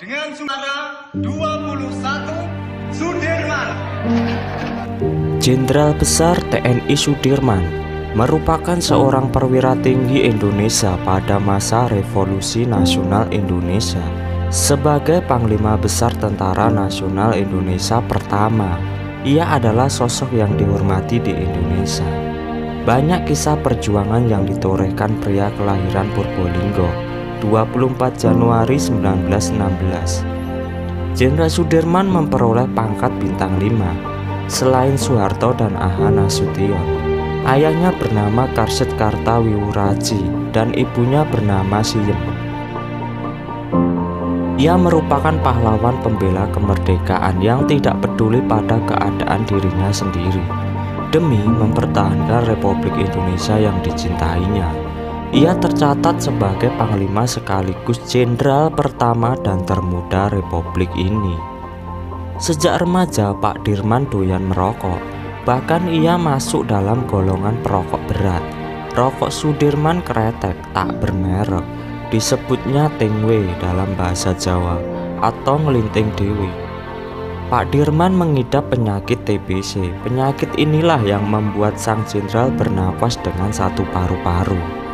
dengan suara 21 Sudirman. Jenderal Besar TNI Sudirman merupakan seorang perwira tinggi Indonesia pada masa Revolusi Nasional Indonesia sebagai Panglima Besar Tentara Nasional Indonesia pertama. Ia adalah sosok yang dihormati di Indonesia. Banyak kisah perjuangan yang ditorehkan pria kelahiran Purbolinggo 24 Januari 1916. Jenderal Sudirman memperoleh pangkat bintang 5 selain Soeharto dan A.H. Nasution. Ayahnya bernama Karset Kartawiwuraji dan ibunya bernama Siem. Ia merupakan pahlawan pembela kemerdekaan yang tidak peduli pada keadaan dirinya sendiri demi mempertahankan Republik Indonesia yang dicintainya. Ia tercatat sebagai panglima sekaligus jenderal pertama dan termuda Republik ini. Sejak remaja, Pak Dirman doyan merokok. Bahkan ia masuk dalam golongan perokok berat. Rokok Sudirman kretek tak bermerek, disebutnya tengwe dalam bahasa Jawa atau ngelinting dewi. Pak Dirman mengidap penyakit TBC. Penyakit inilah yang membuat sang jenderal bernafas dengan satu paru-paru.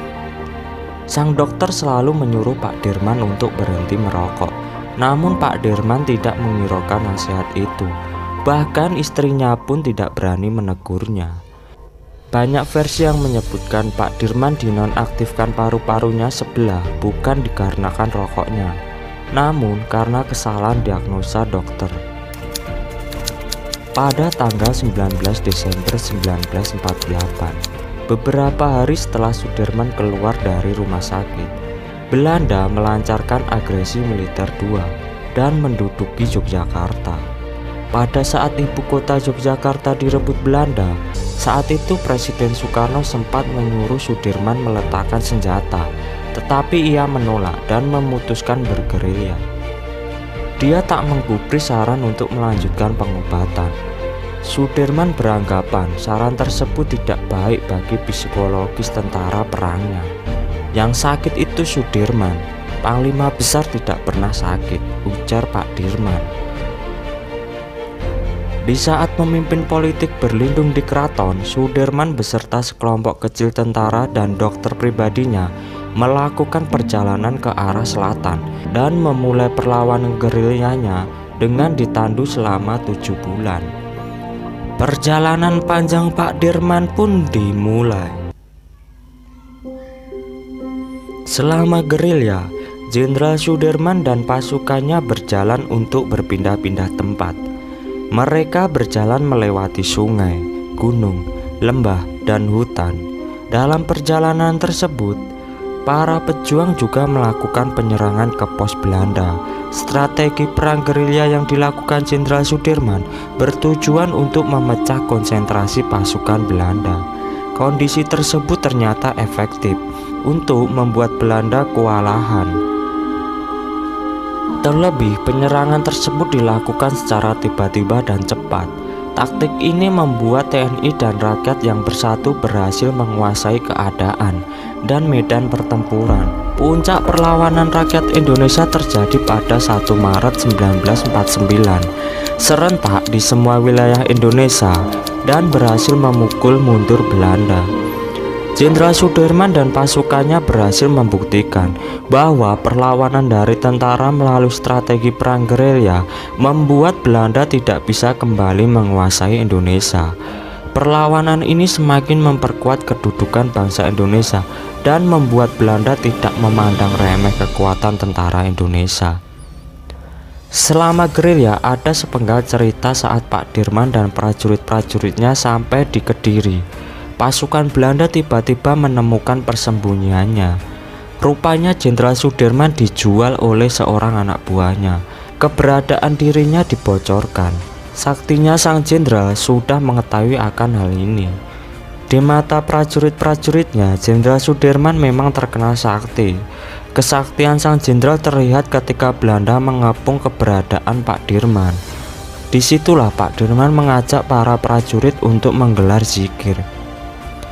Sang dokter selalu menyuruh Pak Dirman untuk berhenti merokok. Namun Pak Dirman tidak menghiraukan nasihat itu. Bahkan istrinya pun tidak berani menegurnya. Banyak versi yang menyebutkan Pak Dirman dinonaktifkan paru-parunya sebelah bukan dikarenakan rokoknya, namun karena kesalahan diagnosa dokter. Pada tanggal 19 Desember 1948, beberapa hari setelah Sudirman keluar dari rumah sakit, Belanda melancarkan agresi militer 2 dan menduduki Yogyakarta. Pada saat ibu kota Yogyakarta direbut Belanda, saat itu Presiden Soekarno sempat menyuruh Sudirman meletakkan senjata, tetapi ia menolak dan memutuskan bergerilya. Dia tak menggubris saran untuk melanjutkan pengobatan. Sudirman beranggapan saran tersebut tidak baik bagi psikologis tentara perangnya. Yang sakit itu Sudirman, Panglima Besar tidak pernah sakit, ujar Pak Dirman. Di saat memimpin politik berlindung di keraton, Sudirman beserta sekelompok kecil tentara dan dokter pribadinya melakukan perjalanan ke arah selatan dan memulai perlawanan gerilyanya dengan ditandu selama 7 bulan. Perjalanan panjang Pak Dirman pun dimulai. Selama gerilya, Jenderal Sudirman dan pasukannya berjalan untuk berpindah-pindah tempat. Mereka berjalan melewati sungai, gunung, lembah, dan hutan. Dalam perjalanan tersebut, para pejuang juga melakukan penyerangan ke pos Belanda. Strategi perang gerilya yang dilakukan Jenderal Sudirman bertujuan untuk memecah konsentrasi pasukan Belanda. Kondisi tersebut ternyata efektif untuk membuat Belanda kewalahan. Terlebih, penyerangan tersebut dilakukan secara tiba-tiba dan cepat. Taktik ini membuat TNI dan rakyat yang bersatu berhasil menguasai keadaan dan medan pertempuran. Puncak perlawanan rakyat Indonesia terjadi pada 1 Maret 1949, serentak di semua wilayah Indonesia dan berhasil memukul mundur Belanda. Jenderal Sudirman dan pasukannya berhasil membuktikan bahwa perlawanan dari tentara melalui strategi perang gerilya membuat Belanda tidak bisa kembali menguasai Indonesia. Perlawanan ini semakin memperkuat kedudukan bangsa Indonesia dan membuat Belanda tidak memandang remeh kekuatan tentara Indonesia. Selama gerilya, ada sepenggal cerita saat Pak Dirman dan prajurit-prajuritnya sampai di Kediri. Pasukan Belanda tiba-tiba menemukan persembunyiannya. Rupanya Jenderal Sudirman dijual oleh seorang anak buahnya. Keberadaan dirinya dibocorkan. Saktinya sang jenderal sudah mengetahui akan hal ini. Di mata prajurit-prajuritnya, Jenderal Sudirman memang terkenal sakti. Kesaktian sang jenderal terlihat ketika Belanda mengepung keberadaan Pak Dirman. Disitulah Pak Dirman mengajak para prajurit untuk menggelar zikir.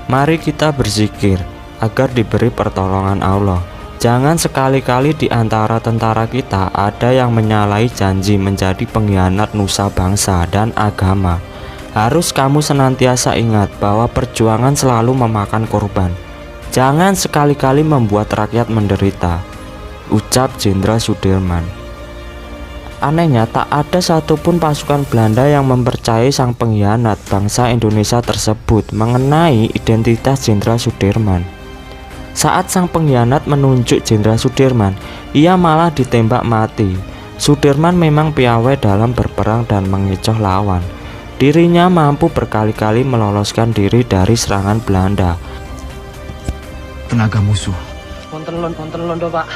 Mari kita berzikir agar diberi pertolongan Allah. Jangan sekali-kali di antara tentara kita ada yang menyalahi janji menjadi pengkhianat nusa bangsa dan agama. Harus kamu senantiasa ingat bahwa perjuangan selalu memakan korban. Jangan sekali-kali membuat rakyat menderita, ucap Jenderal Sudirman. Anehnya, tak ada satupun pasukan Belanda yang mempercayai sang pengkhianat bangsa Indonesia tersebut mengenai identitas Jenderal Sudirman. Saat sang pengkhianat menunjuk Jenderal Sudirman, ia malah ditembak mati. Sudirman memang piawai dalam berperang dan mengecoh lawan. Dirinya mampu berkali-kali meloloskan diri dari serangan Belanda. Tenaga musuh. Wonten londo Pak.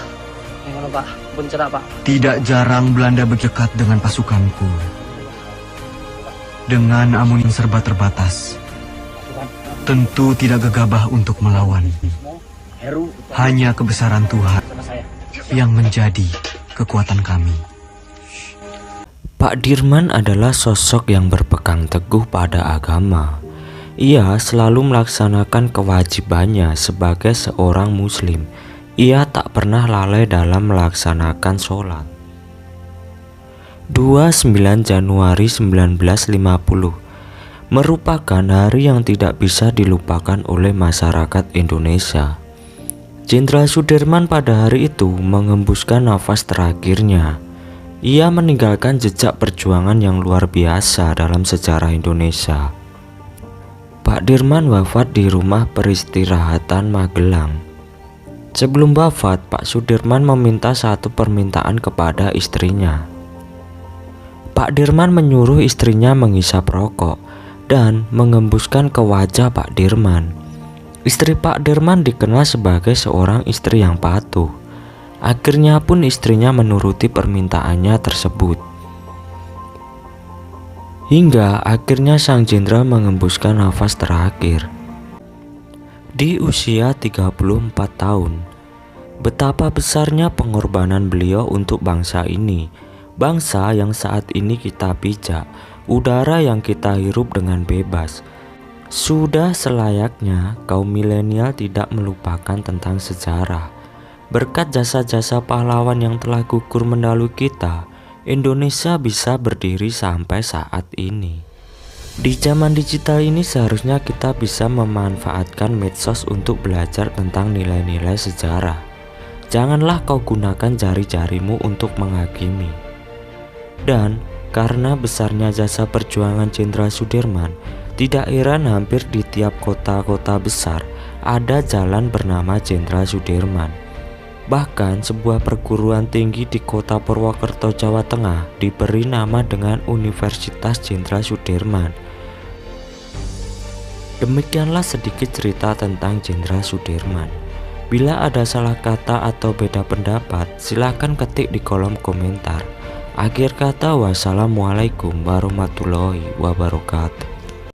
Ngono Pak, pun cerak Pak. Tidak jarang Belanda berdekat dengan pasukanku. Dengan amunisi serba terbatas, tentu tidak gegabah untuk melawan. Hanya kebesaran Tuhan yang menjadi kekuatan kami. Pak Dirman adalah sosok yang berpegang teguh pada agama. Ia selalu melaksanakan kewajibannya sebagai seorang muslim. Ia tak pernah lalai dalam melaksanakan sholat. 29 Januari 1950 merupakan hari yang tidak bisa dilupakan oleh masyarakat Indonesia. Jenderal Sudirman pada hari itu mengembuskan nafas terakhirnya. Ia meninggalkan jejak perjuangan yang luar biasa dalam sejarah Indonesia. Pak Dirman wafat di rumah peristirahatan Magelang. Sebelum wafat, Pak Sudirman meminta satu permintaan kepada istrinya. Pak Dirman menyuruh istrinya menghisap rokok dan mengembuskan ke wajah Pak Dirman. Istri Pak Dirman dikenal sebagai seorang istri yang patuh. Akhirnya pun istrinya menuruti permintaannya tersebut. Hingga akhirnya sang jenderal mengembuskan nafas terakhir. Di usia 34 tahun, betapa besarnya pengorbanan beliau untuk bangsa ini. Bangsa yang saat ini kita pijak, udara yang kita hirup dengan bebas. Sudah selayaknya kaum milenial tidak melupakan tentang sejarah. Berkat jasa-jasa pahlawan yang telah gugur mendahului kita, Indonesia bisa berdiri sampai saat ini. Di zaman digital ini seharusnya kita bisa memanfaatkan medsos untuk belajar tentang nilai-nilai sejarah. Janganlah kau gunakan jari-jarimu untuk menghakimi. Dan karena besarnya jasa perjuangan Jenderal Sudirman, tidak heran hampir di tiap kota-kota besar ada jalan bernama Jenderal Sudirman. Bahkan sebuah perguruan tinggi di kota Purwokerto, Jawa Tengah diberi nama dengan Universitas Jenderal Sudirman. Demikianlah sedikit cerita tentang Jenderal Sudirman. Bila ada salah kata atau beda pendapat, silakan ketik di kolom komentar. Akhir kata, wassalamualaikum warahmatullahi wabarakatuh.